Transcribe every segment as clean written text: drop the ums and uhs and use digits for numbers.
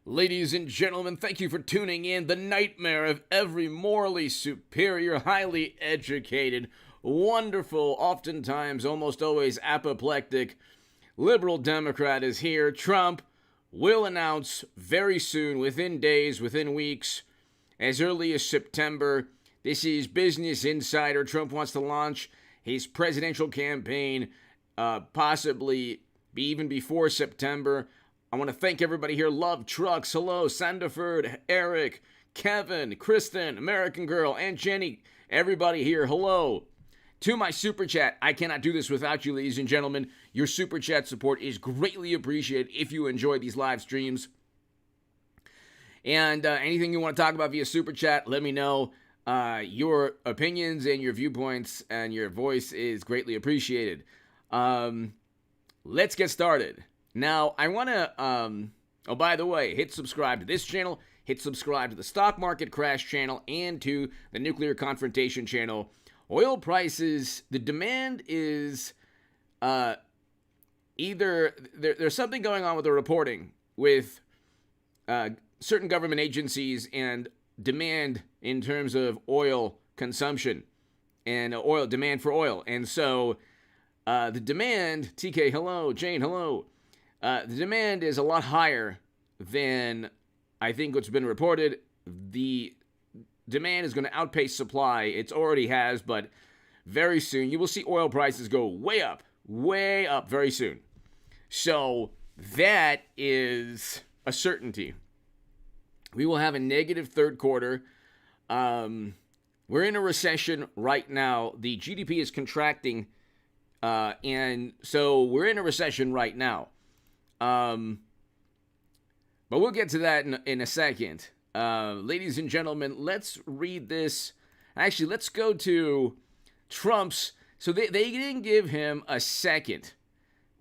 Ladies and gentlemen, thank you for tuning in. The nightmare of every morally superior, highly educated, wonderful, oftentimes, almost always apoplectic liberal Democrat is here. Trump will announce very soon, within days, within weeks, as early as September. This is Business Insider. Trump wants to launch his presidential campaign, possibly even before September. I want to thank everybody here. Love Trucks, hello, Sandiford, Eric, Kevin, Kristen, American Girl, and Jenny. Everybody here, hello. To my Super Chat, I cannot do this without you, ladies and gentlemen. Your Super Chat support is greatly appreciated if you enjoy these live streams. And anything you want to talk about via Super Chat, let me know. Your opinions and your viewpoints and your voice is greatly appreciated. Let's get started. Now, I want to, by the way, hit subscribe to this channel, hit subscribe to the Stock Market Crash channel, and to the Nuclear Confrontation channel. Oil prices, the demand is either, there's something going on with the reporting with certain government agencies and demand in terms of oil consumption and oil demand for oil. And so the demand, TK, hello, Jane, hello. The demand is a lot higher than I think what's been reported. The demand is going to outpace supply. It already has, but very soon you will see oil prices go way up very soon. So that is a certainty. We will have a negative third quarter. We're in a recession right now. The GDP is contracting, and so we're in a recession right now. But we'll get to that in a second. Ladies and gentlemen, let's read this. Actually, let's go to Trump's. So they didn't give him a second.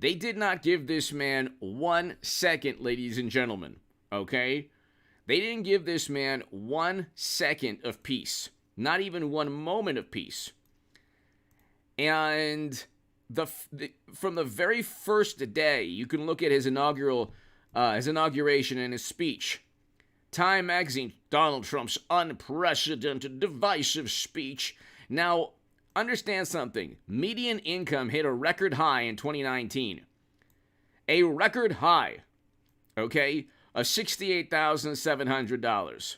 They did not give this man 1 second, ladies and gentlemen. Okay? They didn't give this man 1 second of peace. Not even 1 moment of peace. And from the very first day, you can look at his inauguration and his speech. Time magazine, Donald Trump's unprecedented divisive speech. Now, understand something. Median income hit a record high in 2019. A record high, okay, of $68,700.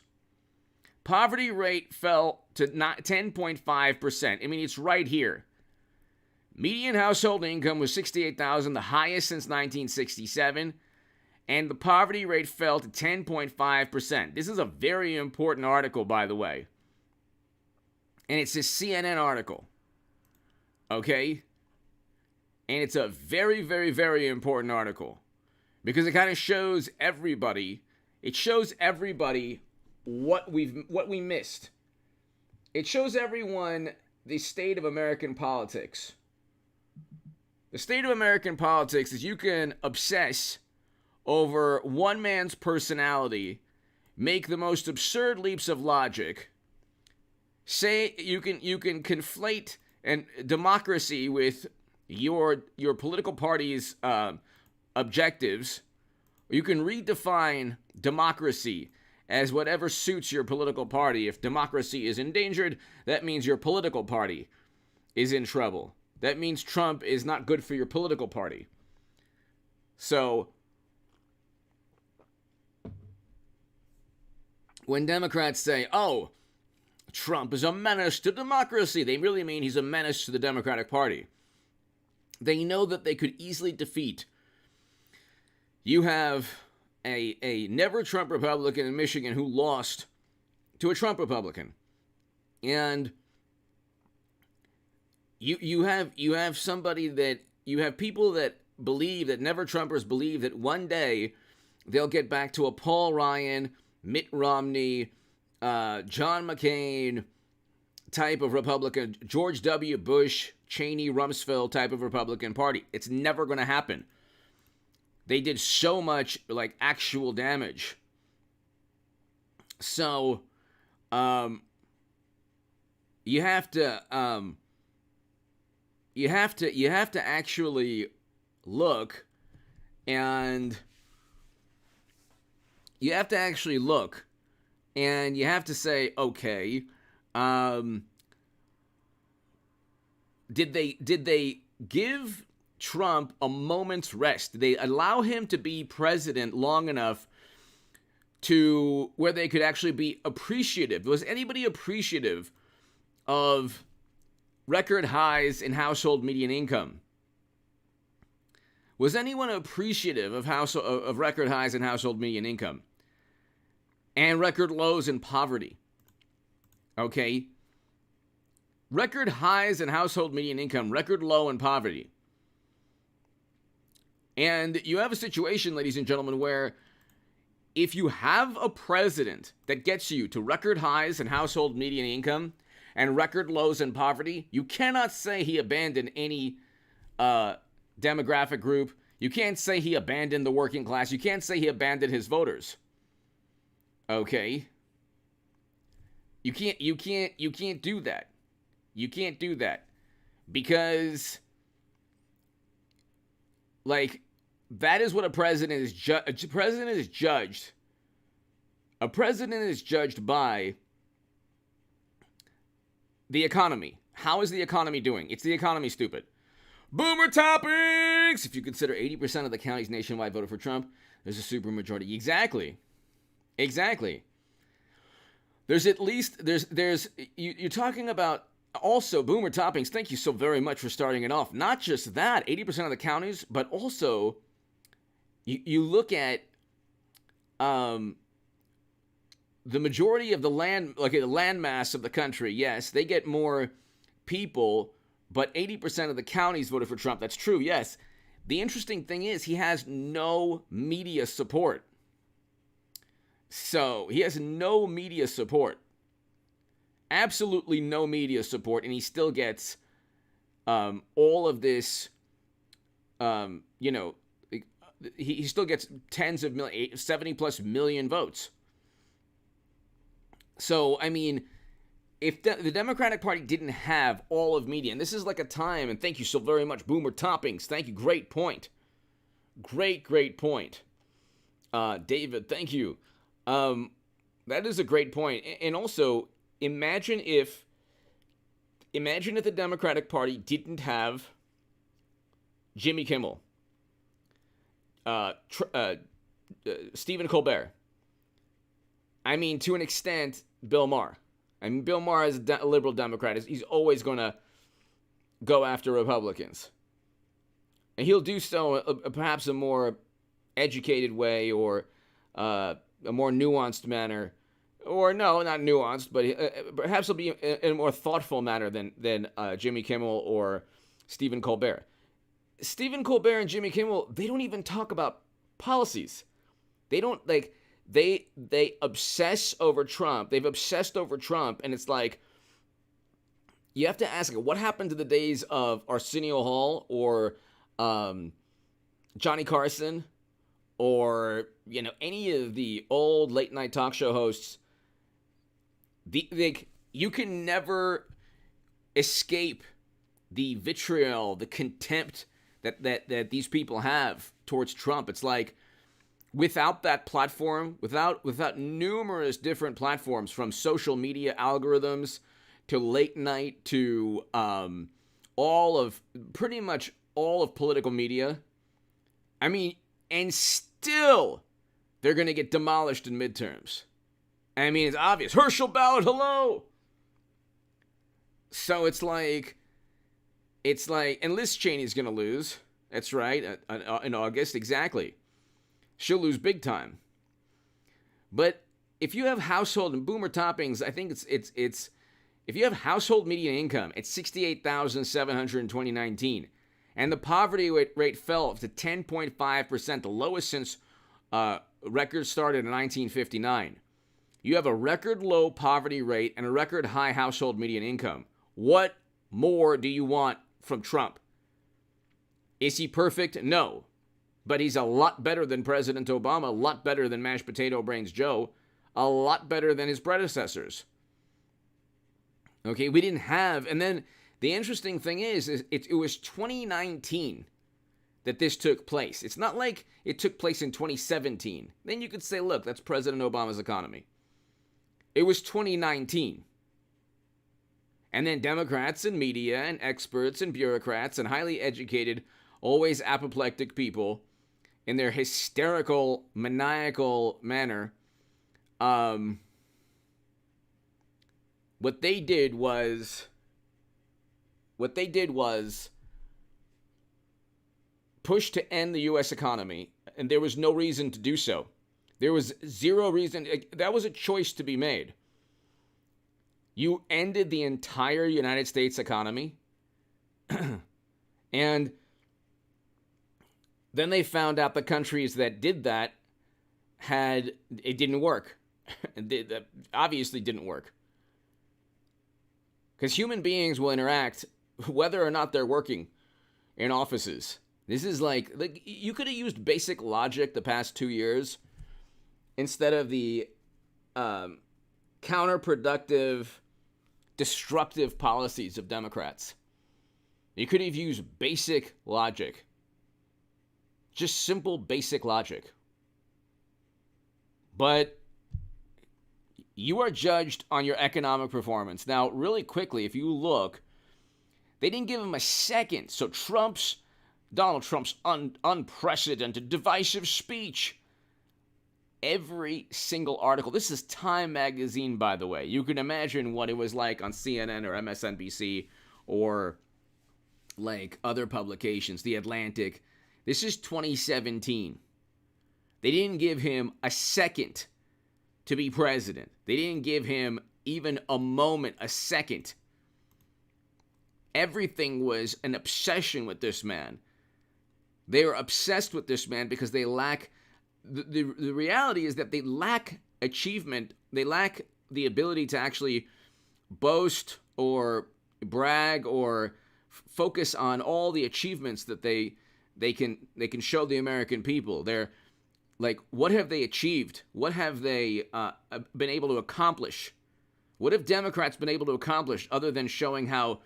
Poverty rate fell to 10.5%. I mean, it's right here. Median household income was $68,000, the highest since 1967, and the poverty rate fell to 10.5%. This is a very important article, by the way. And it's a CNN article. Okay? And it's a very, very, very important article. Because it kind of shows everybody, what we missed. It shows everyone the state of American politics. The state of American politics is you can obsess over one man's personality, make the most absurd leaps of logic, say you can conflate and democracy with your political party's objectives. You can redefine democracy as whatever suits your political party. If democracy is endangered, that means your political party is in trouble. That means Trump is not good for your political party. So, when Democrats say, oh, Trump is a menace to democracy, they really mean he's a menace to the Democratic Party. They know that they could easily defeat. You have a never Trump Republican in Michigan who lost to a Trump Republican. And you have somebody that you have people that believe that never Trumpers believe that one day they'll get back to a Paul Ryan, Mitt Romney, John McCain type of Republican, George W. Bush, Cheney, Rumsfeld type of Republican Party. It's never going to happen. They did so much like actual damage. So, you have to actually look and you have to actually look, and you have to say, okay, did they give Trump a moment's rest? Did they allow him to be president long enough to where they could actually be appreciative? Was anybody appreciative of record highs in household median income? Was anyone appreciative of record highs in household median income and record lows in poverty? Okay. Record highs in household median income, record low in poverty. And you have a situation, ladies and gentlemen, where if you have a president that gets you to record highs in household median income and record lows in poverty, you cannot say he abandoned any demographic group. You can't say he abandoned the working class. You can't say he abandoned his voters. Okay? You can't do that. You can't do that. Because like that is what a president is judged. A president is judged by the economy. How is the economy doing? It's the economy, stupid. Boomer topics! If you consider 80% of the counties nationwide voted for Trump, there's a supermajority. Exactly. There's at least, you're talking about also boomer toppings. Thank you so very much for starting it off. Not just that, 80% of the counties, but also you look at the majority of the land, like the land mass of the country. Yes, they get more people, but 80% of the counties voted for Trump. That's true, yes. The interesting thing is he has no media support. So he has no media support. Absolutely no media support, and he still gets all of this, he still gets tens of millions, 70 plus million votes. So, I mean, if the Democratic Party didn't have all of media, and this is like a time, and thank you so very much, Boomer Toppings. Thank you. Great point. Great point. David, thank you. That is a great point. And also, imagine if the Democratic Party didn't have Jimmy Kimmel, Stephen Colbert. I mean, to an extent, Bill Maher. I mean, Bill Maher is a liberal Democrat. He's always going to go after Republicans. And he'll do so perhaps a more educated way or a more nuanced manner. Or no, not nuanced, but perhaps it'll be in a more thoughtful manner than Jimmy Kimmel or Stephen Colbert. Stephen Colbert and Jimmy Kimmel, they don't even talk about policies. They don't, like, they obsess over Trump. They've obsessed over Trump, and it's like, you have to ask, what happened to the days of Arsenio Hall or Johnny Carson or, any of the old late-night talk show hosts? You can never escape the vitriol, the contempt that these people have towards Trump. It's like, without that platform, without numerous different platforms, from social media algorithms to late night to pretty much all of political media, I mean, and still they're going to get demolished in midterms. I mean, it's obvious. Herschel ballot, hello. So it's like, and Liz Cheney's going to lose. That's right, in August, exactly. She'll lose big time. But if you have household, and Boomer Toppings, I think it's if you have household median income at $68,700 in 2019, and the poverty rate fell to 10.5%, the lowest since records started in 1959. You have a record low poverty rate and a record high household median income. What more do you want from Trump? Is he perfect? No. But he's a lot better than President Obama, a lot better than Mashed Potato Brains Joe, a lot better than his predecessors. Okay, we didn't have, and then the interesting thing is it was 2019 that this took place. It's not like it took place in 2017. Then you could say, look, that's President Obama's economy. It was 2019. And then Democrats and media and experts and bureaucrats and highly educated, always apoplectic people in their hysterical, maniacal manner, what they did was push to end the U.S. economy, and there was no reason to do so. There was zero reason. That was a choice to be made. You ended the entire United States economy, and then they found out the countries that did that it didn't work. It obviously didn't work. Because human beings will interact whether or not they're working in offices. This is like you could have used basic logic the past 2 years instead of the counterproductive, destructive policies of Democrats. You could have used basic logic. Just simple basic logic. But you are judged on your economic performance. Now, really quickly, if you look, they didn't give him a second. So Donald Trump's unprecedented divisive speech. Every single article. This is Time magazine, by the way. You can imagine what it was like on CNN or MSNBC or like other publications, The Atlantic. This is 2017. They didn't give him a second to be president. They didn't give him even a moment, a second. Everything was an obsession with this man. They are obsessed with this man because they lack, the reality is that they lack achievement. They lack the ability to actually boast or brag or focus on all the achievements that they can show the American people. They're like, what have they achieved? What have they been able to accomplish? What have Democrats been able to accomplish other than showing how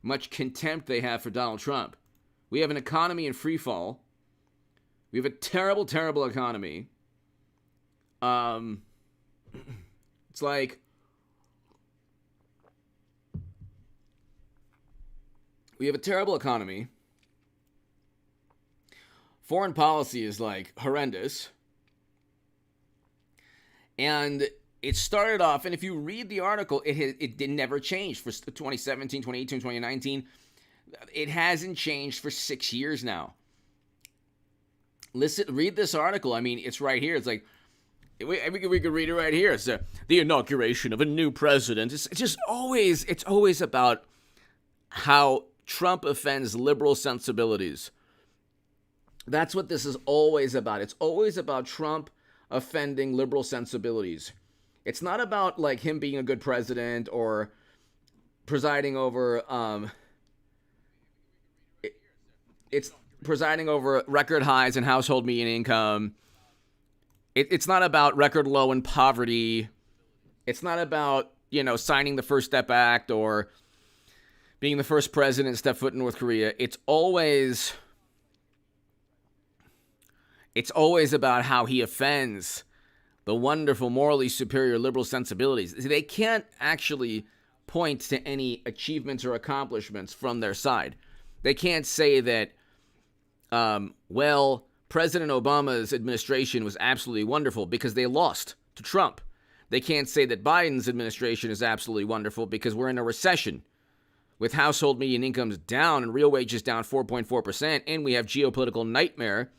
much contempt they have for Donald Trump? We have an economy in free fall. We have a terrible, terrible economy. It's like we have a terrible economy. Foreign policy is like horrendous. And it started off, and if you read the article, it never changed for 2017, 2018, 2019. It hasn't changed for 6 years now. Read this article. I mean, it's right here. It's like, we could read it right here. It's the inauguration of a new president. It's always about how Trump offends liberal sensibilities. That's what this is always about. It's always about Trump offending liberal sensibilities. It's not about like him being a good president or presiding over it's presiding over record highs in household median income. It's not about record low in poverty. It's not about, signing the First Step Act or being the first president to step foot in North Korea. It's always about how he offends the wonderful, morally superior liberal sensibilities. They can't actually point to any achievements or accomplishments from their side. They can't say that, President Obama's administration was absolutely wonderful because they lost to Trump. They can't say that Biden's administration is absolutely wonderful because we're in a recession with household median incomes down and real wages down 4.4%, and we have geopolitical nightmare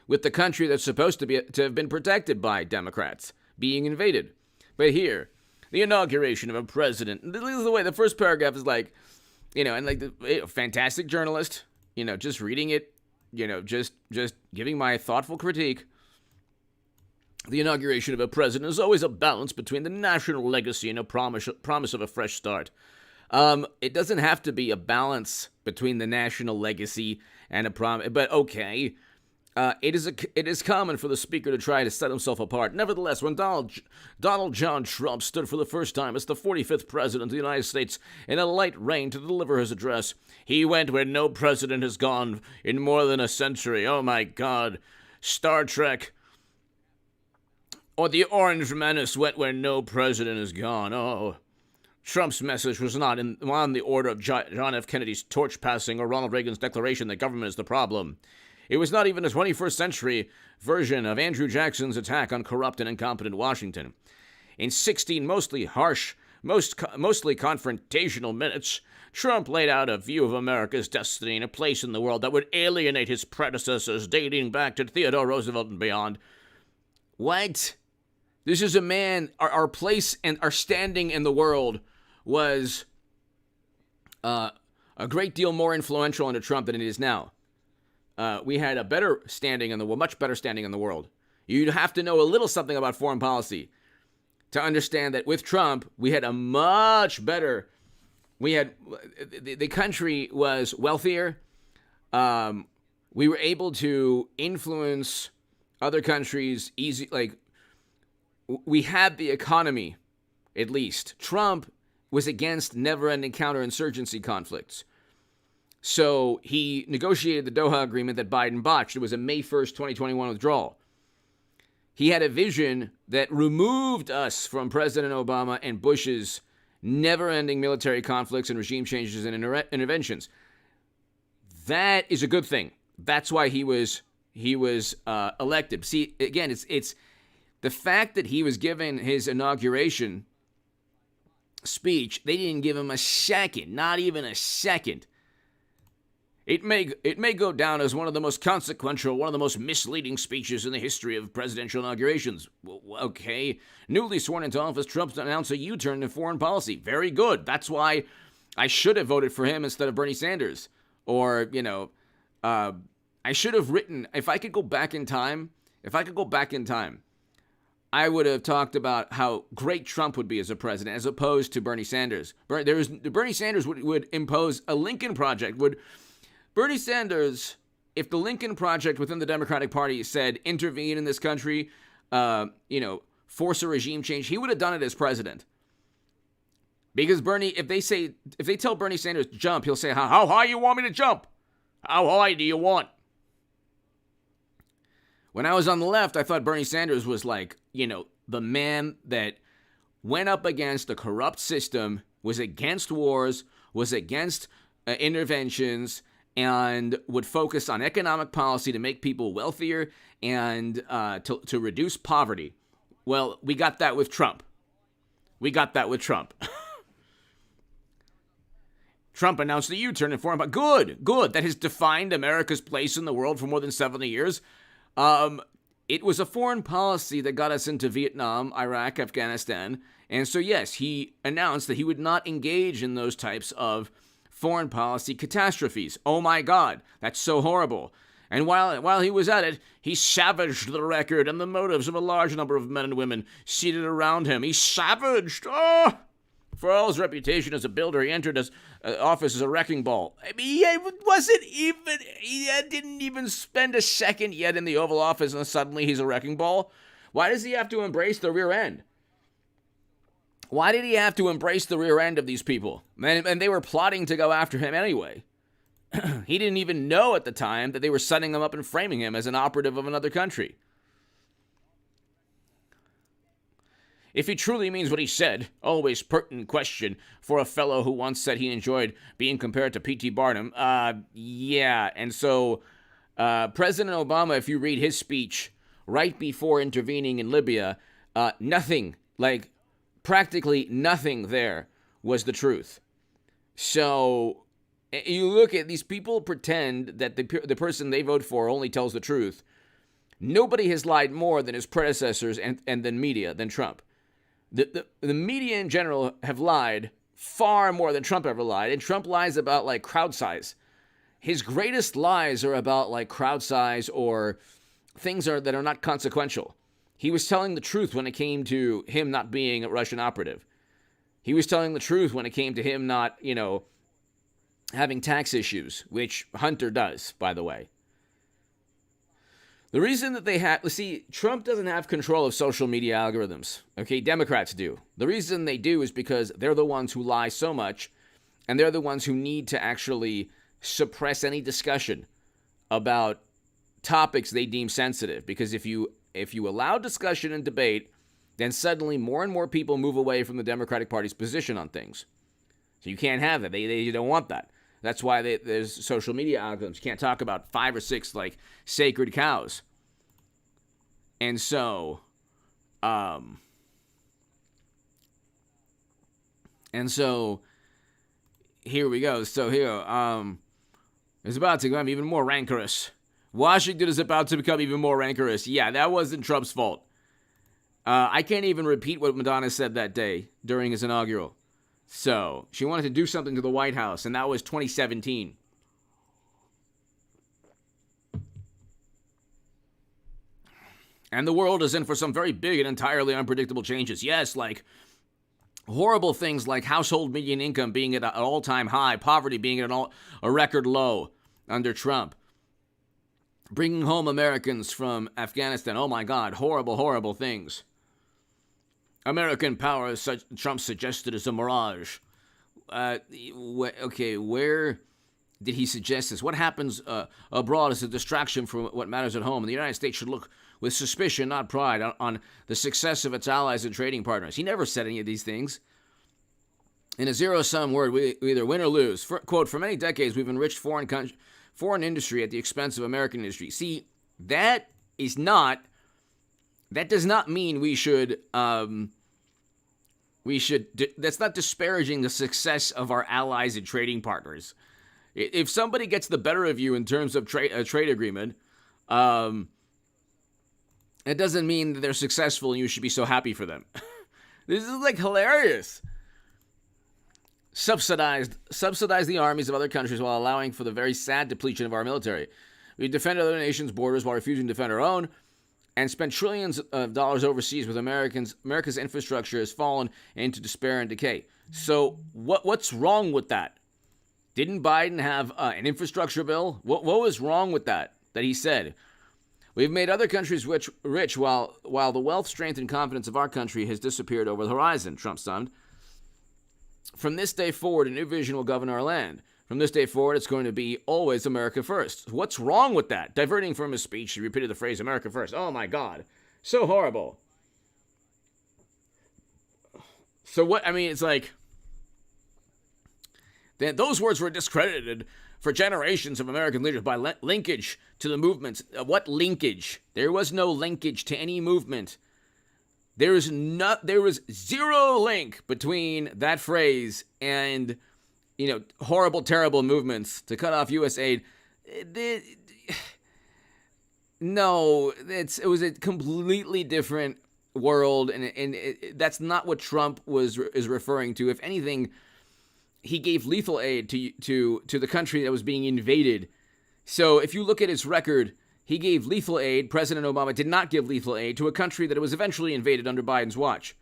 with the country that's supposed to have been protected by Democrats being invaded. But here, the inauguration of a president. This is the way the first paragraph is like, and like the fantastic journalist, just reading it, just giving my thoughtful critique. The inauguration of a president is always a balance between the national legacy and a promise of a fresh start. It doesn't have to be a balance between the national legacy and a promise, but okay. It is common for the speaker to try to set himself apart. Nevertheless, when Donald John Trump stood for the first time as the 45th president of the United States in a light rain to deliver his address, he went where no president has gone in more than a century. Oh my God. Star Trek or the Orange Menace went where no president has gone. Oh. Trump's message was not on the order of John F. Kennedy's torch passing or Ronald Reagan's declaration that government is the problem. It was not even a 21st century version of Andrew Jackson's attack on corrupt and incompetent Washington. In 16 mostly harsh, mostly confrontational minutes, Trump laid out a view of America's destiny and a place in the world that would alienate his predecessors dating back to Theodore Roosevelt and beyond. What? This is a man, our place and our standing in the world was a great deal more influential under Trump than it is now. We had a better standing in the world, much better standing in the world. You'd have to know a little something about foreign policy to understand that with Trump, we had a much better, the country was wealthier. We were able to influence other countries we had the economy, at least. Trump was against never-ending counterinsurgency conflicts. So he negotiated the Doha Agreement that Biden botched. It was a May 1st, 2021 withdrawal. He had a vision that removed us from President Obama and Bush's never-ending military conflicts and regime changes and interventions. That is a good thing. That's why he was elected. See, again, it's the fact that he was given his inauguration speech. They didn't give him a second, not even a second. It may go down as one of the most consequential, one of the most misleading speeches in the history of presidential inaugurations. Okay, newly sworn into office, Trump announced a U-turn in foreign policy. Very good. That's why I should have voted for him instead of Bernie Sanders. Or, I should have written, if I could go back in time, I would have talked about how great Trump would be as a president as opposed to Bernie Sanders. Bernie Sanders would impose a Lincoln Project. Bernie Sanders, if the Lincoln Project within the Democratic Party said intervene in this country, force a regime change, he would have done it as president. Because if they tell Bernie Sanders jump, he'll say, how high you want me to jump? How high do you want? When I was on the left, I thought Bernie Sanders was the man that went up against a corrupt system, was against wars, was against interventions, and would focus on economic policy to make people wealthier and to reduce poverty. Well, we got that with Trump. Trump announced a U-turn in foreign policy. Good. That has defined America's place in the world for more than 70 years. It was a foreign policy that got us into Vietnam, Iraq, Afghanistan. And so, yes, he announced that he would not engage in those types of foreign policy catastrophes. Oh my God, that's so horrible. And while he was at it, he savaged the record and the motives of a large number of men and women seated around him. He savaged. For all his reputation as a builder, he entered his office as a wrecking ball. I mean, he didn't even spend a second yet in the Oval Office, and suddenly he's a wrecking ball. Why does he have to embrace the rear end? Why did he have to embrace the rear end of these people? And they were plotting to go after him anyway. He didn't even know at the time that they were setting him up and framing him as an operative of another country. If he truly means what he said, always pertinent question for a fellow who once said he enjoyed being compared to P.T. Barnum. Yeah, and so President Obama, if you read his speech right before intervening in Libya, practically nothing there was the truth. So you look at these people pretend that the person they vote for only tells the truth. Nobody has lied more than his predecessors and than media, than Trump. The media in general have lied far more than Trump ever lied, and Trump lies about crowd size. His greatest lies are about crowd size or things that are not consequential. He was telling the truth when it came to him not being a Russian operative. He was telling the truth when it came to him not, having tax issues, which Hunter does, by the way. The reason that they have, see, Trump doesn't have control of social media algorithms. Okay, Democrats do. The reason they do is because they're the ones who lie so much, and they're the ones who need to actually suppress any discussion about topics they deem sensitive. Because if you allow discussion and debate, then suddenly more and more people move away from the Democratic Party's position on things. So you can't have that. They don't want that. That's why there's social media algorithms. You can't talk about 5 or 6 like sacred cows. And so, here we go. So here, it's about to become even more rancorous. Washington is about to become even more rancorous. Yeah, that wasn't Trump's fault. I can't even repeat what Madonna said that day during his inaugural. So, she wanted to do something to the White House, and that was 2017. And the world is in for some very big and entirely unpredictable changes. Yes, like horrible things like household median income being at an all-time high, poverty being at a record low under Trump. Bringing home Americans from Afghanistan. Oh my God, horrible, horrible things. American power, Trump suggested, is a mirage. Okay, where did he suggest this? What happens abroad is a distraction from what matters at home. And the United States should look with suspicion, not pride, on the success of its allies and trading partners. He never said any of these things. In a zero-sum word, we either win or lose. Quote, for many decades, we've enriched foreign industry at the expense of American industry. See, that does not mean we should, that's not disparaging the success of our allies and trading partners. If somebody gets the better of you in terms of a trade agreement, it doesn't mean that they're successful and you should be so happy for them. This is like hilarious. Subsidize the armies of other countries while allowing for the very sad depletion of our military. We defend other nations' borders while refusing to defend our own, and spent trillions of dollars overseas with America's infrastructure has fallen into despair and decay. So what's wrong with that? Didn't Biden have an infrastructure bill? What was wrong with that he said? We've made other countries rich while the wealth, strength, and confidence of our country has disappeared over the horizon, Trump summed. From this day forward, a new vision will govern our land. From this day forward, it's going to be always America first. What's wrong with that? Diverting from his speech, he repeated the phrase, America first. Oh, my God. So horrible. So what, I mean, it's like, those words were discredited for generations of American leaders by linkage to the movements. What linkage? There was no linkage to any movement. There was zero link between that phrase and, horrible, terrible movements to cut off U.S. aid. No, it was a completely different world, and that's not what Trump is referring to. If anything, he gave lethal aid to the country that was being invaded. So if you look at his record, he gave lethal aid. President Obama did not give lethal aid to a country that was eventually invaded under Biden's watch.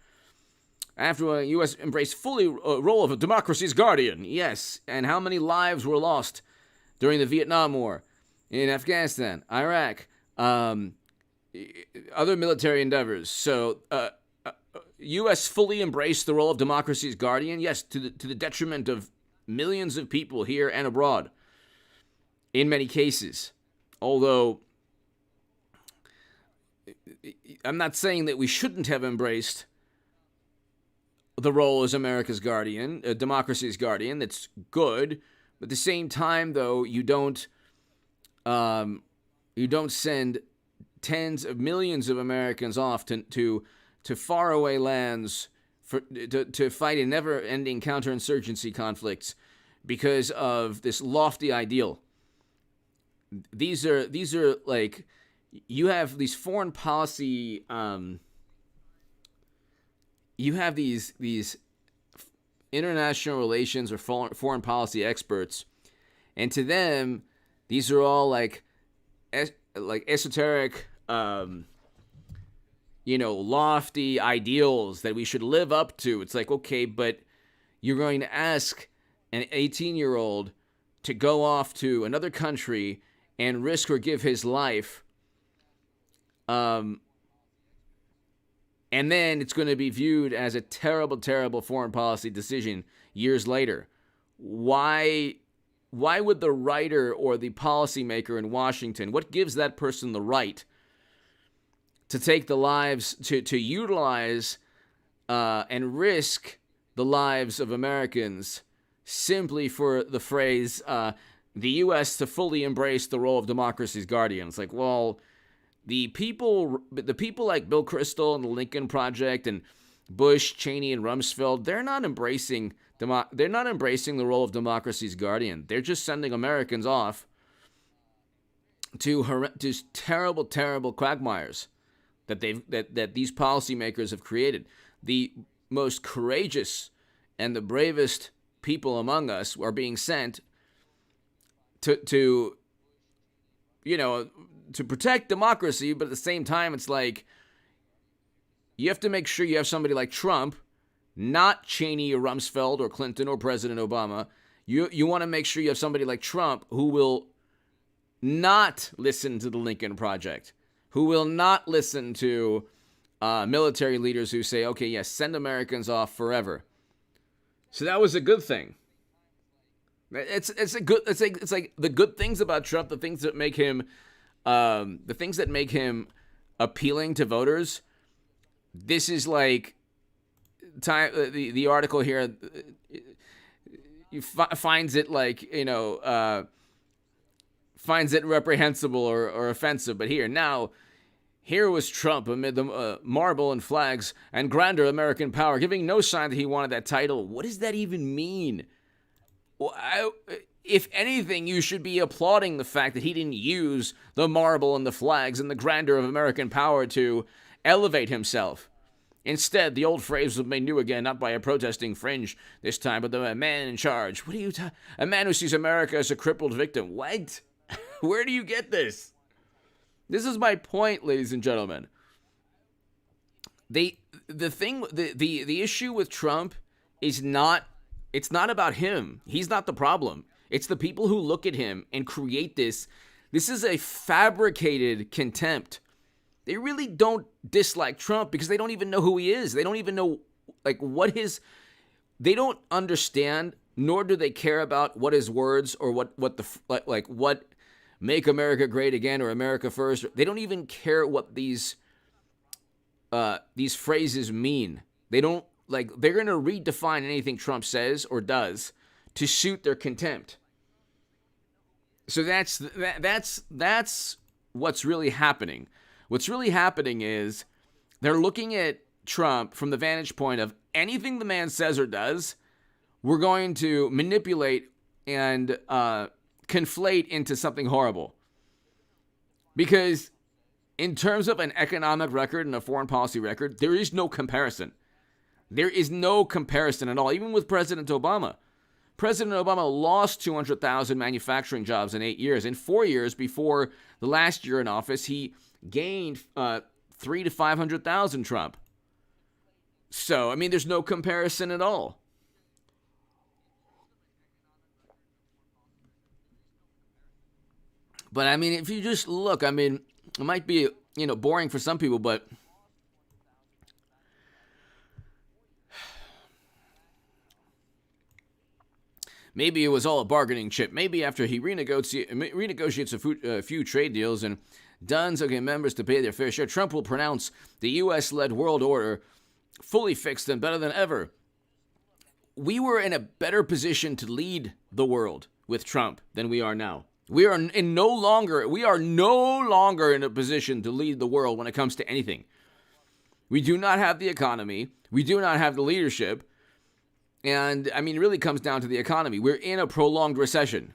After the U.S. embraced fully a role of democracy's guardian, yes, and how many lives were lost during the Vietnam War, in Afghanistan, Iraq, other military endeavors. So, U.S. fully embraced the role of democracy's guardian, yes, to the detriment of millions of people here and abroad, in many cases. Although, I'm not saying that we shouldn't have embraced the role as America's guardian, democracy's guardian. That's good. But at the same time, though, you don't send tens of millions of Americans off to faraway lands to fight in never-ending counterinsurgency conflicts because of this lofty ideal. These are like, you have these foreign policy. You have these international relations or foreign policy experts, and to them, these are all like esoteric, lofty ideals that we should live up to. It's like, okay, but you're going to ask an 18-year-old to go off to another country and risk or give his life Um, and then it's going to be viewed as a terrible, terrible foreign policy decision years later. Why would the writer or the policymaker in Washington, what gives that person the right to take the lives, to utilize and risk the lives of Americans simply for the phrase, the U.S. to fully embrace the role of democracy's guardian? It's like, well, the people like Bill Kristol and the Lincoln Project and Bush, Cheney, and Rumsfeld, they're not embracing the role of democracy's guardian. They're just sending Americans off to terrible, terrible quagmires that these policymakers have created. The most courageous and the bravest people among us are being sent to protect democracy, but at the same time, it's like you have to make sure you have somebody like Trump, not Cheney or Rumsfeld or Clinton or President Obama. You want to make sure you have somebody like Trump who will not listen to the Lincoln Project, who will not listen to military leaders who say, okay, yes, send Americans off forever. So that was a good thing. It's like the good things about Trump, the things that make him appealing to voters. This is like time. The article here finds it like finds it reprehensible or offensive. But here was Trump amid the marble and flags and grander American power, giving no sign that he wanted that title. What does that even mean? Well, if anything, you should be applauding the fact that he didn't use the marble and the flags and the grandeur of American power to elevate himself. Instead, the old phrase was made new again, not by a protesting fringe this time, but the man in charge. What are you a man who sees America as a crippled victim. What? Where do you get this? This is my point, ladies and gentlemen. The issue with Trump is not about him. He's not the problem. It's the people who look at him and create this. This is a fabricated contempt. They really don't dislike Trump because they don't even know who he is. They don't even know they don't understand, nor do they care about what his words or what make America great again or America first. They don't even care what these phrases mean. They're going to redefine anything Trump says or does to suit their contempt. So that's what's really happening. What's really happening is they're looking at Trump from the vantage point of anything the man says or does, we're going to manipulate and conflate into something horrible. Because in terms of an economic record and a foreign policy record, there is no comparison. There is no comparison at all, even with President Obama. President Obama lost 200,000 manufacturing jobs in 8 years. In 4 years before the last year in office, he gained 300,000 to 500,000, Trump. So, I mean, there's no comparison at all. But, I mean, if you just look, I mean, it might be, boring for some people, but maybe it was all a bargaining chip. Maybe after he renegotiates a few trade deals and duns members to pay their fair share, Trump will pronounce the U.S.-led world order fully fixed and better than ever. We were in a better position to lead the world with Trump than we are now. We are no longer in a position to lead the world when it comes to anything. We do not have the economy. We do not have the leadership. And, I mean, it really comes down to the economy. We're in a prolonged recession.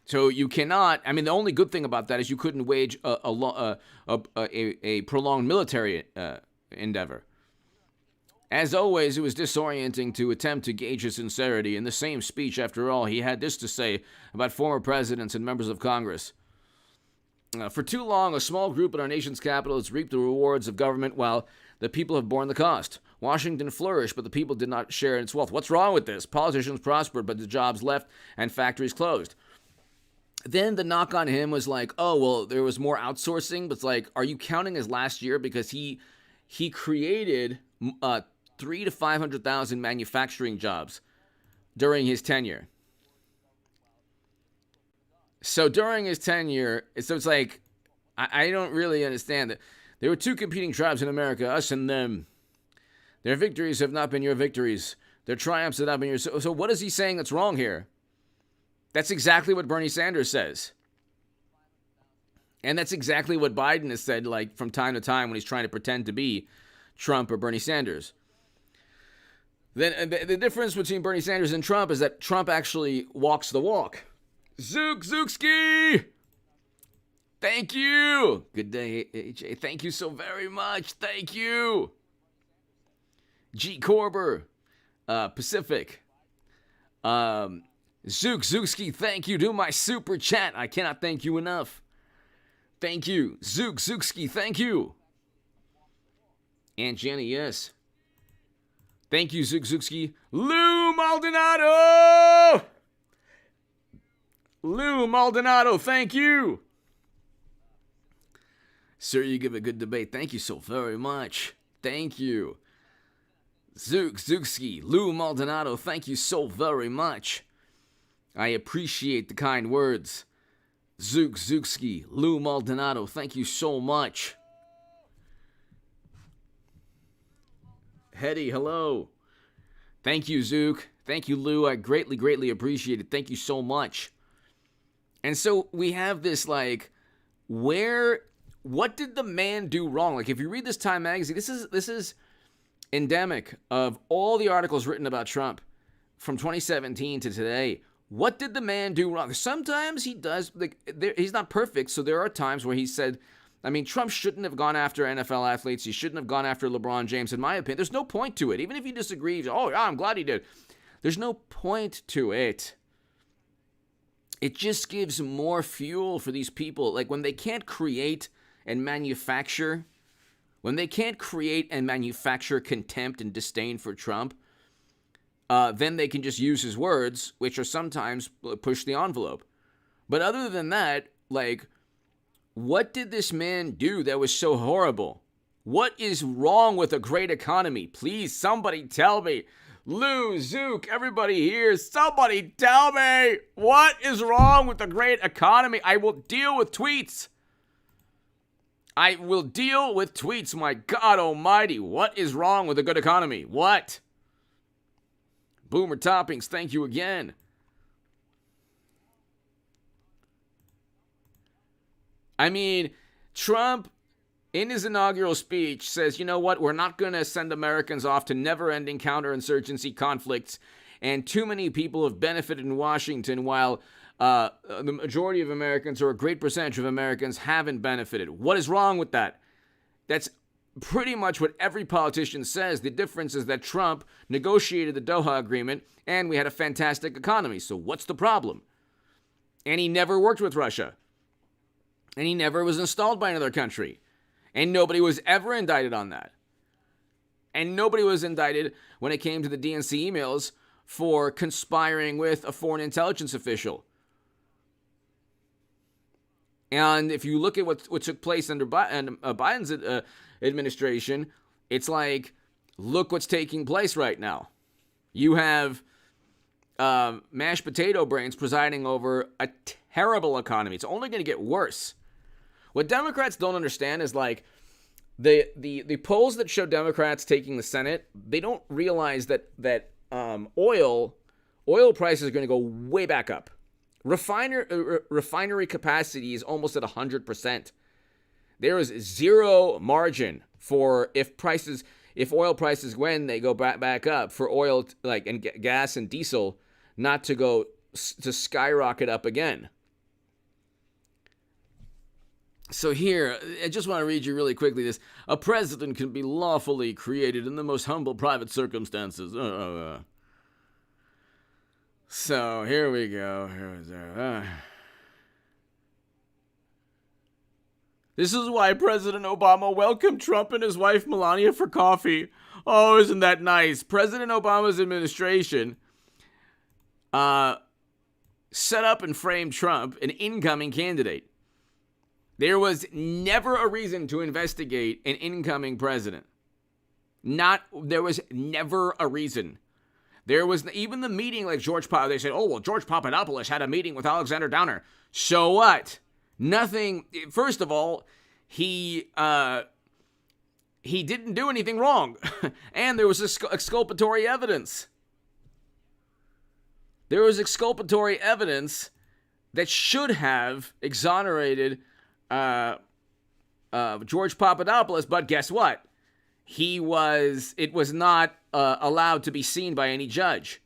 So you cannot, I mean, the only good thing about that is you couldn't wage a prolonged military endeavor. As always, it was disorienting to attempt to gauge his sincerity. In the same speech, after all, he had this to say about former presidents and members of Congress. For too long, a small group in our nation's capital has reaped the rewards of government while the people have borne the cost. Washington flourished, but the people did not share in its wealth. What's wrong with this? Politicians prospered, but the jobs left and factories closed. then the knock on him was like, oh, well, there was more outsourcing. But it's like, are you counting his last year? Because he created 300,000 to 500,000 manufacturing jobs during his tenure. So during his tenure, so it's like, I don't really understand that. There were two competing tribes in America, us and them. Their victories have not been your victories. Their triumphs have not been yours. So what is he saying that's wrong here? That's exactly what Bernie Sanders says. And that's exactly what Biden has said, like, from time to time when he's trying to pretend to be Trump or Bernie Sanders. Then the difference between Bernie Sanders and Trump is that Trump actually walks the walk. Zookski! Thank you! Good day, AJ. Thank you so very much. Thank you! G. Corber. Pacific. Zookski, thank you to my super chat. I cannot thank you enough. Thank you. Zookski, thank you. And Jenny, yes. Thank you, Zookski. Lou Maldonado! Lou Maldonado, thank you. Sir, you give a good debate. Thank you so very much. Thank you. Zookski, Lou Maldonado, thank you so very much. I appreciate the kind words. Zookski, Lou Maldonado, thank you so much. Hetty, hello. Thank you, Zook. Thank you, Lou. I greatly appreciate it. Thank you so much. And so we have this, like, what did the man do wrong? Like, if you read this Time magazine, this is endemic of all the articles written about Trump from 2017 to today. What did the man do wrong? Sometimes he does, like, he's not perfect, so there are times where he said, I mean, Trump shouldn't have gone after NFL athletes. He shouldn't have gone after LeBron James, in my opinion. There's no point to it. Even if you disagree, oh, yeah, I'm glad he did. There's no point to it. It just gives more fuel for these people. Like, when they can't create and manufacture, contempt and disdain for Trump, then they can just use his words, which are sometimes push the envelope. But other than that, like, what did this man do that was so horrible? What is wrong with a great economy? Please, somebody tell me. Lou, Zook, everybody here, somebody tell me. What is wrong with a great economy? I will deal with tweets. My God almighty. What is wrong with a good economy? What? Boomer Toppings, thank you again. I mean, Trump, in his inaugural speech, says, you know what, we're not going to send Americans off to never-ending counterinsurgency conflicts, and too many people have benefited in Washington while the majority of Americans, or a great percentage of Americans, haven't benefited. What is wrong with that? That's pretty much what every politician says. The difference is that Trump negotiated the Doha Agreement, and we had a fantastic economy. So what's the problem? And he never worked with Russia. And he never was installed by another country. And nobody was ever indicted on that. And nobody was indicted when it came to the DNC emails for conspiring with a foreign intelligence official. And if you look at what took place under Biden's administration, it's like, look what's taking place right now. You have mashed potato brains presiding over a terrible economy. It's only going to get worse. What Democrats don't understand is, like, the polls that show Democrats taking the Senate, they don't realize that oil prices are going to go way back up. Refinery capacity is almost at 100%. There is zero margin for if oil prices, when they go back up, for oil, like, and gas and diesel, not to go to skyrocket up again. So here, I just want to read you really quickly this. A president can be lawfully created in the most humble private circumstances. So here we go. This is why President Obama welcomed Trump and his wife Melania for coffee. Oh, isn't that nice? President Obama's administration set up and framed Trump, an incoming candidate. There was never a reason to investigate an incoming president. There was never a reason. There was even the meeting, like they said, oh, well, George Papadopoulos had a meeting with Alexander Downer. So what? Nothing. First of all, he didn't do anything wrong. And there was exculpatory evidence. There was exculpatory evidence that should have exonerated George Papadopoulos, but guess what? It was not allowed to be seen by any judge.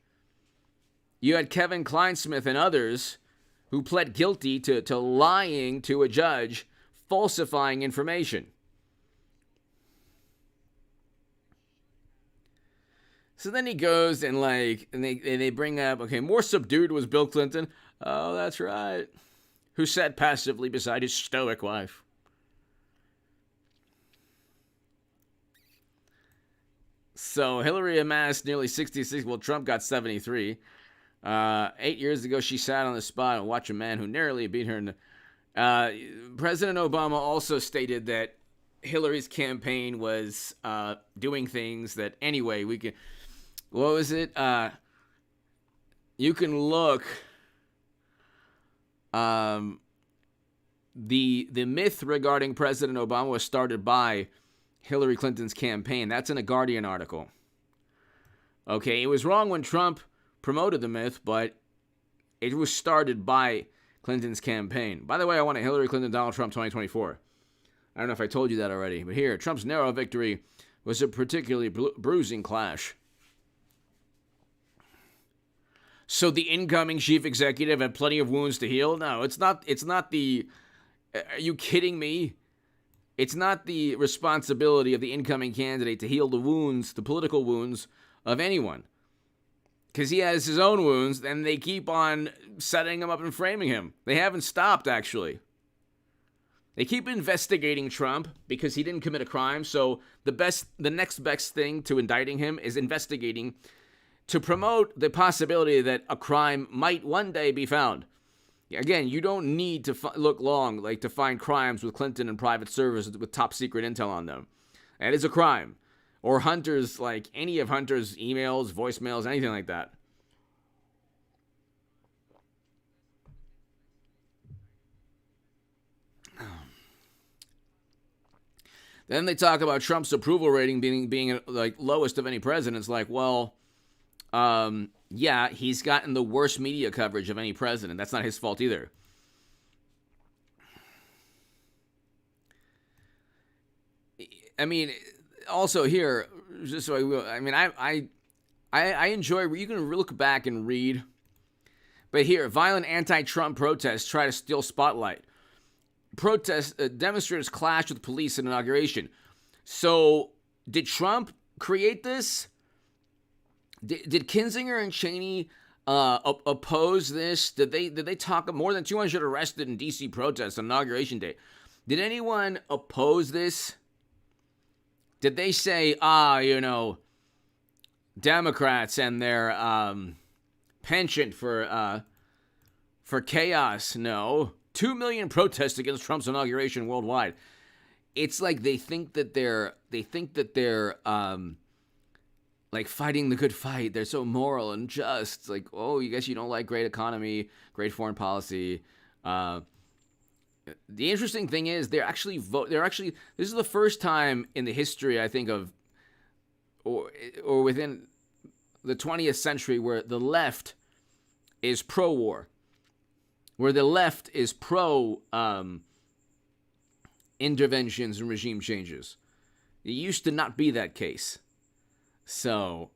You had Kevin Kleinsmith and others who pled guilty to lying to a judge, falsifying information. So then he goes and they bring up, okay, more subdued was Bill Clinton. Oh, that's right. Who sat passively beside his stoic wife. So Hillary amassed nearly 66. Well, Trump got 73. 8 years ago, she sat on the spot and watched a man who narrowly beat her. President Obama also stated that Hillary's campaign was doing things that, anyway, we can. What was it? You can look. The myth regarding President Obama was started by Hillary Clinton's campaign. That's in a Guardian article. Okay, it was wrong when Trump promoted the myth, but it was started by Clinton's campaign. By the way, I want a Hillary Clinton, Donald Trump 2024. I don't know if I told you that already, but here, Trump's narrow victory was a particularly bruising clash. So the incoming chief executive had plenty of wounds to heal? No, it's not the... Are you kidding me? It's not the responsibility of the incoming candidate to heal the wounds, the political wounds of anyone. Because he has his own wounds, and they keep on setting him up and framing him. They haven't stopped, actually. They keep investigating Trump because he didn't commit a crime, so the next best thing to indicting him is investigating to promote the possibility that a crime might one day be found. Again, you don't need to look long to find crimes with Clinton and private servers with top secret intel on them. That is a crime. Or Hunter's, any of Hunter's emails, voicemails, anything like that. Then they talk about Trump's approval rating being lowest of any president. It's yeah, he's gotten the worst media coverage of any president. That's not his fault either. I mean, also here, just so I enjoy, you can look back and read, but here, violent anti-Trump protests try to steal spotlight. Demonstrators clash with police in inauguration. So, did Trump create this? Did Kinzinger and Cheney oppose this? Did they talk more than 200 arrested in D.C. protests on Inauguration Day? Did anyone oppose this? Did they say, Democrats and their penchant for chaos? No. 2 million protests against Trump's inauguration worldwide. It's like they think that they're fighting the good fight. They're so moral and just. It's like, oh, you guess you don't like great economy, great foreign policy. The interesting thing is they're actually this is the first time in the history, I think, of or within the 20th century where the left is pro-war, where the left is pro interventions and regime changes. It used to not be that case. So,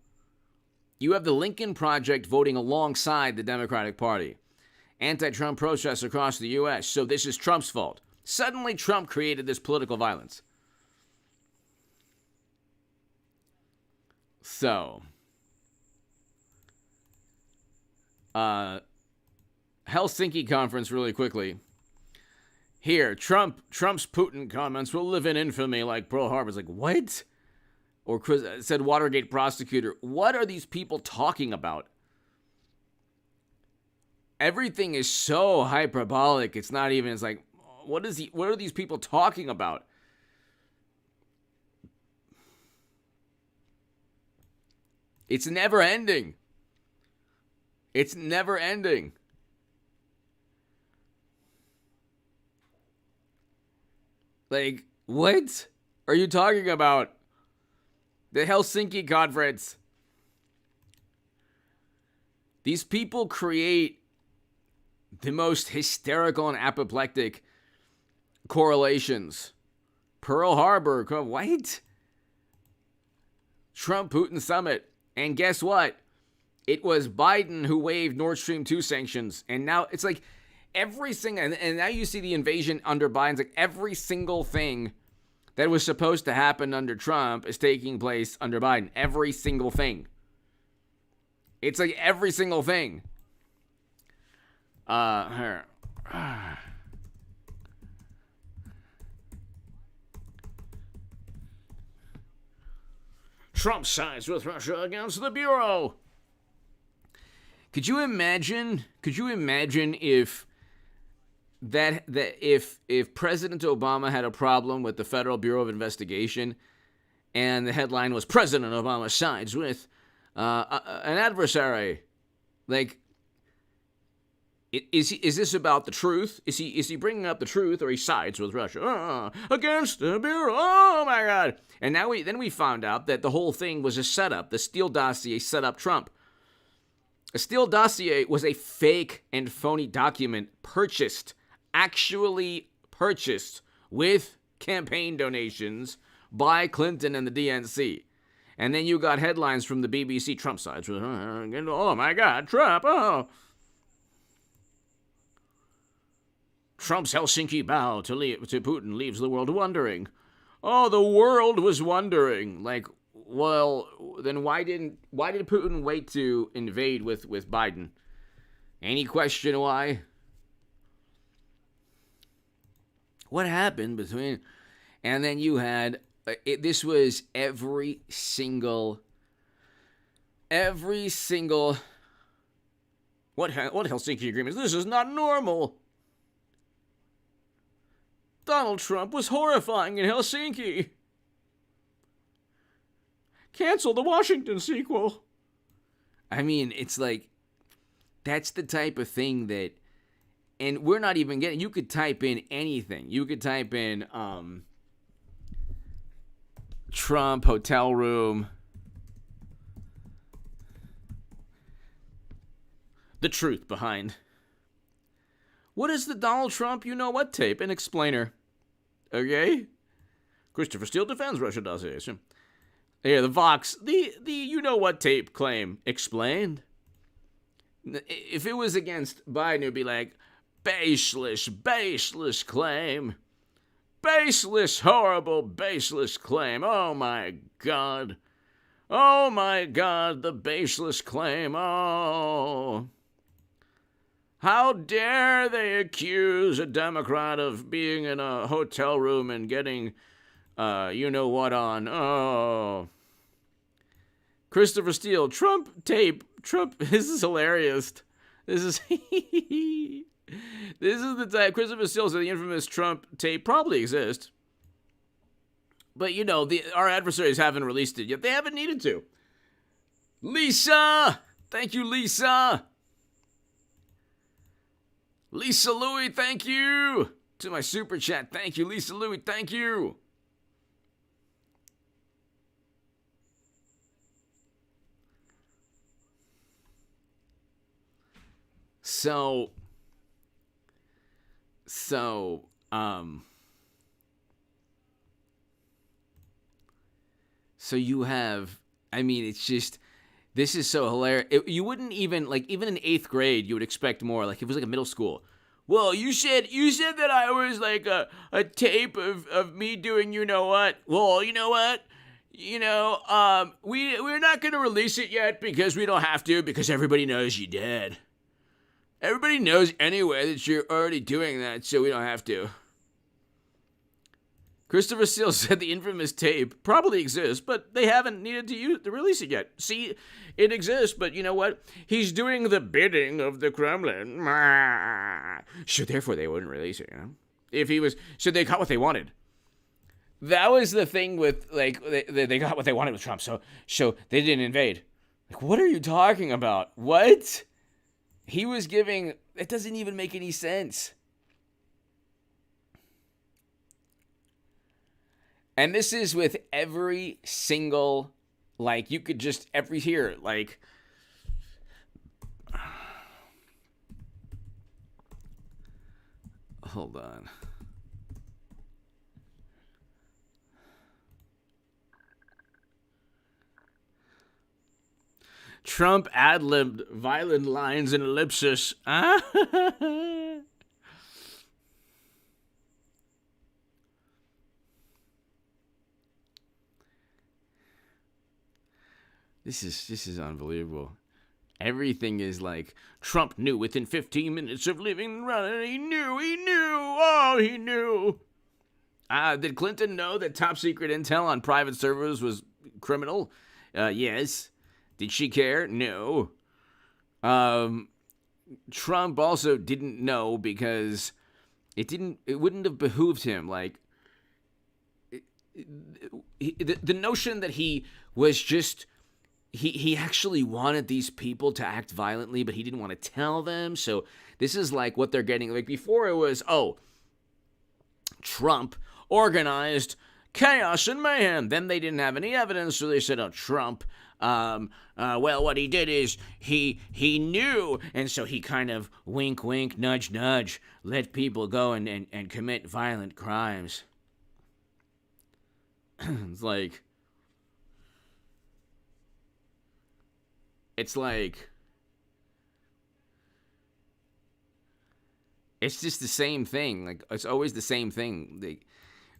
you have the Lincoln Project voting alongside the Democratic Party. Anti-Trump protests across the U.S., so this is Trump's fault. Suddenly, Trump created this political violence. So, Helsinki conference really quickly. Here, Trump's Putin comments will live in infamy like Pearl Harbor. It's like, what? Or Chris said Watergate prosecutor. What are these people talking about? everything is so hyperbolic. It's not even, it's like, what are these people talking about? It's never ending. It's never ending. Like, what are you talking about? The Helsinki Conference. These people create the most hysterical and apoplectic correlations. Pearl Harbor, what? Trump-Putin summit. And guess what? It was Biden who waived Nord Stream 2 sanctions. And now it's like every single, and now you see the invasion under Biden's, like every single thing that was supposed to happen under Trump is taking place under Biden. Every single thing. It's like every single thing. Here. Trump sides with Russia against the Bureau. Could you imagine if if President Obama had a problem with the Federal Bureau of Investigation and the headline was President Obama sides with an adversary? Like, is this about the truth? Is he bringing up the truth, or he sides with Russia against the Bureau? Oh my God! And now we found out that the whole thing was a setup. The Steele dossier set up Trump. A Steele dossier was a fake and phony document actually purchased with campaign donations by Clinton and the DNC. And then you got headlines from the BBC, Trump sides with, oh my God, Trump, oh. Trump's Helsinki bow to Putin leaves the world wondering. Oh, the world was wondering. Like, well, then why did Putin wait to invade with Biden? Any question why? What happened between? And then you had this was every single. What Helsinki agreements? This is not normal. Donald Trump was horrifying in Helsinki. Cancel the Washington sequel. I mean, it's like, that's the type of thing that, and we're not even getting, you could type in anything. You could type in Trump hotel room. The truth behind. What is the Donald Trump you-know-what tape? An explainer. Okay? Christopher Steele defends Russia dossier. Here, the Vox, the you-know-what tape claim explained. If it was against Biden, it would be like, baseless claim. Baseless, horrible, baseless claim. Oh, my God. Oh, my God, the baseless claim. Oh. How dare they accuse a Democrat of being in a hotel room and getting, you-know-what on. Oh. Christopher Steele, Trump tape. Trump, this is hilarious. This is the type. Christopher Steele said the infamous Trump tape probably exists. But, you know, our adversaries haven't released it yet. They haven't needed to. Lisa! Thank you, Lisa! Lisa Louie, thank you! To my super chat, thank you, Lisa Louie, thank you! So you have, I mean, it's just, this is so hilarious. You wouldn't even, like, even in 8th grade, you would expect more. Like, if it was like a middle school. Well, you said that I was like a tape of me doing you-know-what. Well, you know what? You know, we're not going to release it yet because we don't have to, because everybody knows you did. Everybody knows anyway that you're already doing that, so we don't have to. Christopher Steele said the infamous tape probably exists, but they haven't needed to release it yet. See, it exists, but you know what? He's doing the bidding of the Kremlin. So therefore they wouldn't release it, you know? If he was, so they got what they wanted. That was the thing with, like, they got what they wanted with Trump, so they didn't invade. Like, what are you talking about? What? He was giving, it doesn't even make any sense. And this is with every single, like, you could just, here, like, hold on. Trump ad-libbed violent lines and ellipsis. This is unbelievable. Everything is like, Trump knew within 15 minutes of leaving running. He knew. Did Clinton know that top secret intel on private servers was criminal? Yes. Did she care? No. Trump also didn't know because it wouldn't have behooved him. Like, the notion that he was just, he actually wanted these people to act violently, but he didn't want to tell them. So this is like what they're getting. Like, before it was, Trump organized chaos and mayhem. Then they didn't have any evidence, so they said, Trump, well, what he did is he knew, and so he kind of wink, wink, nudge, nudge, let people go and commit violent crimes. It's like, it's just the same thing. Like, it's always the same thing.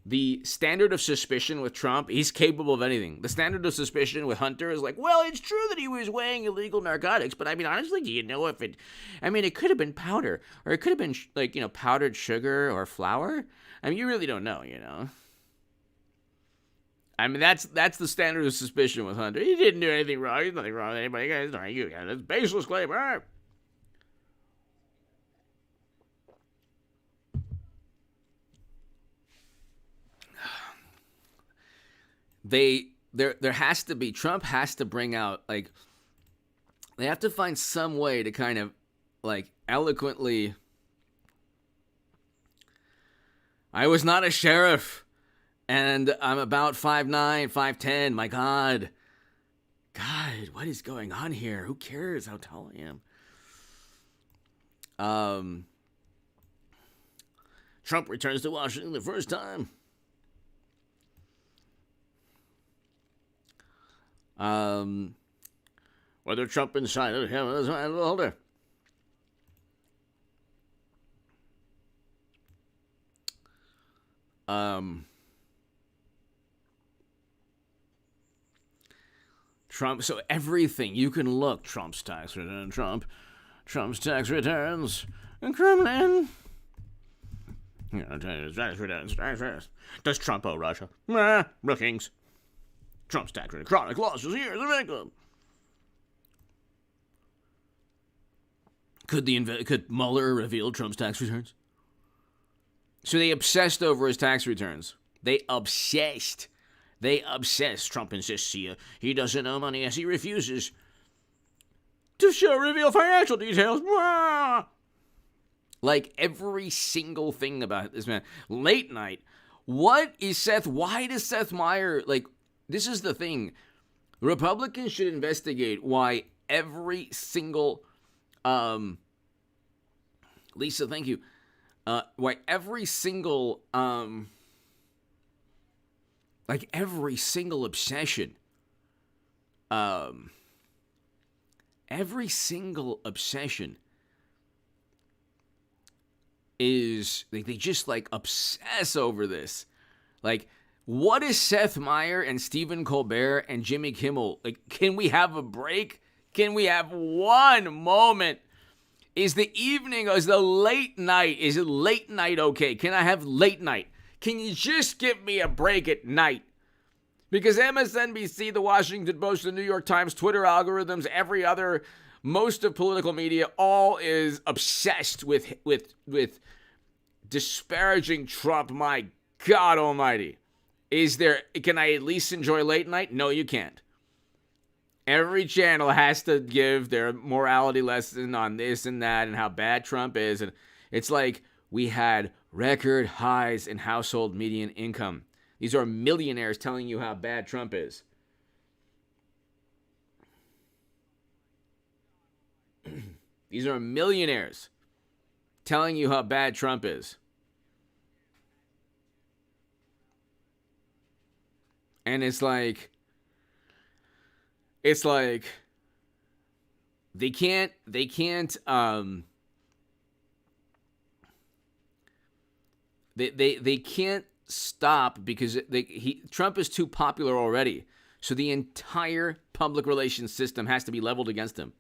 The standard of suspicion with Trump, he's capable of anything. The standard of suspicion with Hunter is like, well, it's true that he was weighing illegal narcotics, but I mean, honestly, do you know if it could have been powder, or it could have been, like, you know, powdered sugar or flour? I mean, you really don't know, you know? I mean, that's the standard of suspicion with Hunter. He didn't do anything wrong. He's nothing wrong with anybody. Guys, don't you? That's baseless claim. All right. There has to be, Trump has to bring out, like, they have to find some way to kind of, like, eloquently, I was not a sheriff, and I'm about 5'9", 5'10", my God, what is going on here? Who cares how tall I am? Trump returns to Washington the first time. Whether Trump incited him as a holder. Trump, so everything, you can look, Trump's tax return, Trump's tax returns, and Kremlin. Tax returns. Does Trump owe Russia? Brookings. Trump's tax return, chronic losses, years of income. Could Mueller reveal Trump's tax returns? So they obsessed over his tax returns. They obsessed. Trump insists he doesn't owe money as he refuses to reveal financial details. Like, every single thing about this man. Late night. Why does Seth Meyer, like, this is the thing. Republicans should investigate why every single, Lisa, thank you. Why every single, every single obsession, is, they just, like, obsess over this. Like, what is Seth Meyer and Stephen Colbert and Jimmy Kimmel? Like, can we have a break? Can we have one moment? Is the late night okay? Can I have late night? Can you just give me a break at night? Because MSNBC, the Washington Post, the New York Times, Twitter algorithms, every other, most of political media, all is obsessed with disparaging Trump. My God Almighty. Can I at least enjoy late night? No, you can't. Every channel has to give their morality lesson on this and that and how bad Trump is. And it's like we had record highs in household median income. These are millionaires telling you how bad Trump is. These are millionaires telling you how bad Trump is. And it's like they can't stop because Trump is too popular already. So the entire public relations system has to be leveled against him.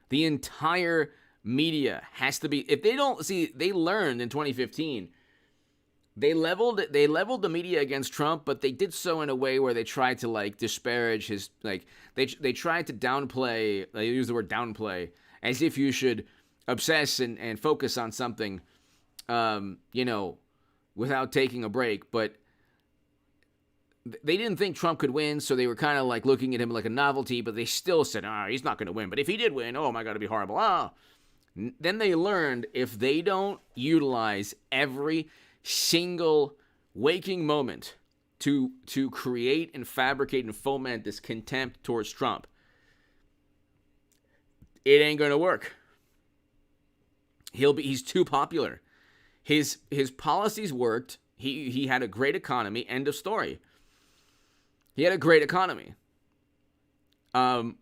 The entire media has to be, if they don't see, they learned in 2015. They leveled the media against Trump, but they did so in a way where they tried to like disparage his, like they tried to downplay, they use the word downplay, as if you should obsess and focus on something, without taking a break. But they didn't think Trump could win, so they were kind of like looking at him like a novelty, but they still said, he's not going to win. But if he did win, oh my God, it'd be horrible. Then they learned if they don't utilize every single waking moment to create and fabricate and foment this contempt towards Trump, it ain't going to work. He's too popular. His policies worked. He had a great economy. End of story. He had a great economy. And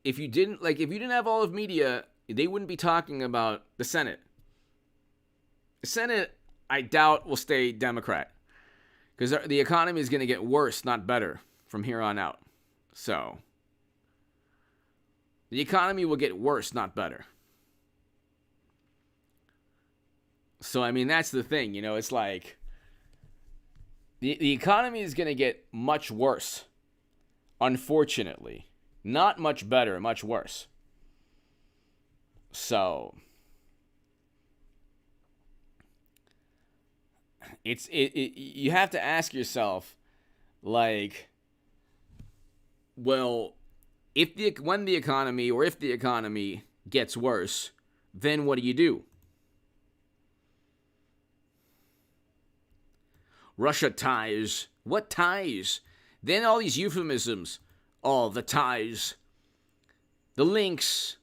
if you didn't have all of media, they wouldn't be talking about the Senate. The Senate, I doubt, will stay Democrat because the economy is going to get worse, not better, from here on out. So the economy will get worse, not better. So, I mean, that's the thing. It's like the economy is going to get much worse, unfortunately. Not much better, much worse. So you have to ask yourself, like, well, if the economy gets worse, then what do? Russia ties. What ties? Then all these euphemisms. Oh, the ties. The links.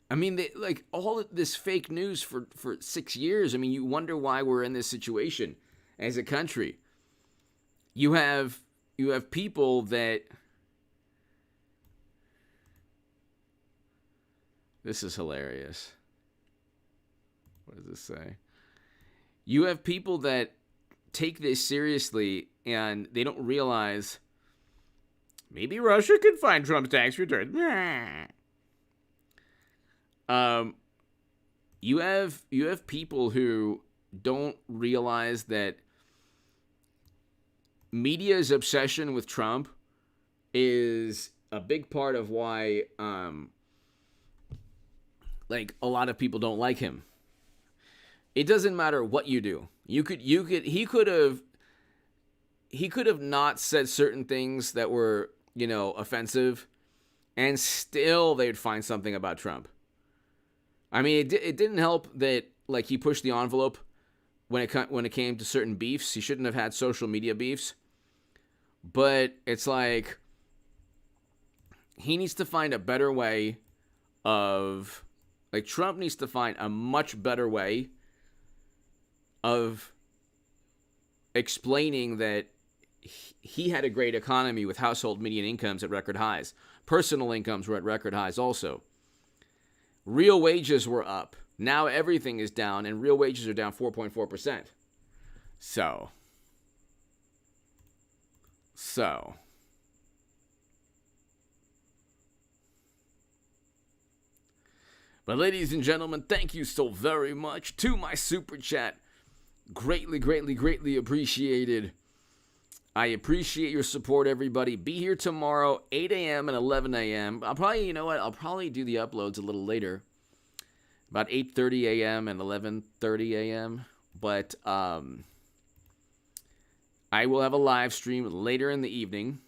I mean, all of this fake news for 6 years. I mean, you wonder why we're in this situation as a country. You have people that... This is hilarious. What does this say? You have people that take this seriously and they don't realize maybe Russia could find Trump's tax return. You have people who don't realize that media's obsession with Trump is a big part of why a lot of people don't like him. It doesn't matter what you do. He could have not said certain things that were, offensive, and still they'd find something about Trump. I mean, it didn't help that he pushed the envelope when it came to certain beefs. He shouldn't have had social media beefs. But it's like he needs to find a better way of Trump needs to find a much better way of explaining that he had a great economy with household median incomes at record highs. Personal incomes were at record highs also. Real wages were up. Now everything is down, and real wages are down 4.4%. So. But ladies and gentlemen, thank you so very much to my super chat. Greatly, greatly, greatly appreciated. I appreciate your support, everybody. Be here tomorrow, 8 a.m. and 11 a.m. I'll probably do the uploads a little later, about 8:30 a.m. and 11:30 a.m. But I will have a live stream later in the evening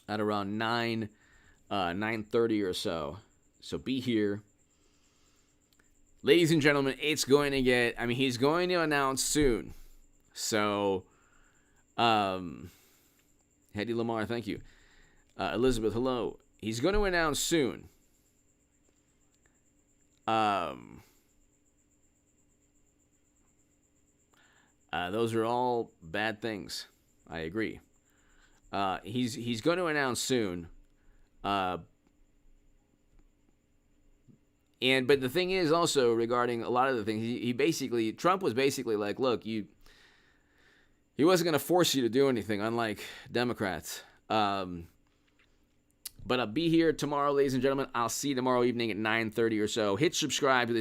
at around 9:30 or so. So be here. Ladies and gentlemen, he's going to announce soon. So, Hedy Lamar, thank you. Elizabeth, hello. He's going to announce soon. Those are all bad things. I agree. He's going to announce soon. But the thing is also regarding a lot of the things, Trump was basically like, look, he wasn't going to force you to do anything, unlike Democrats. But I'll be here tomorrow, ladies and gentlemen. I'll see you tomorrow evening at 9:30 or so. Hit subscribe to this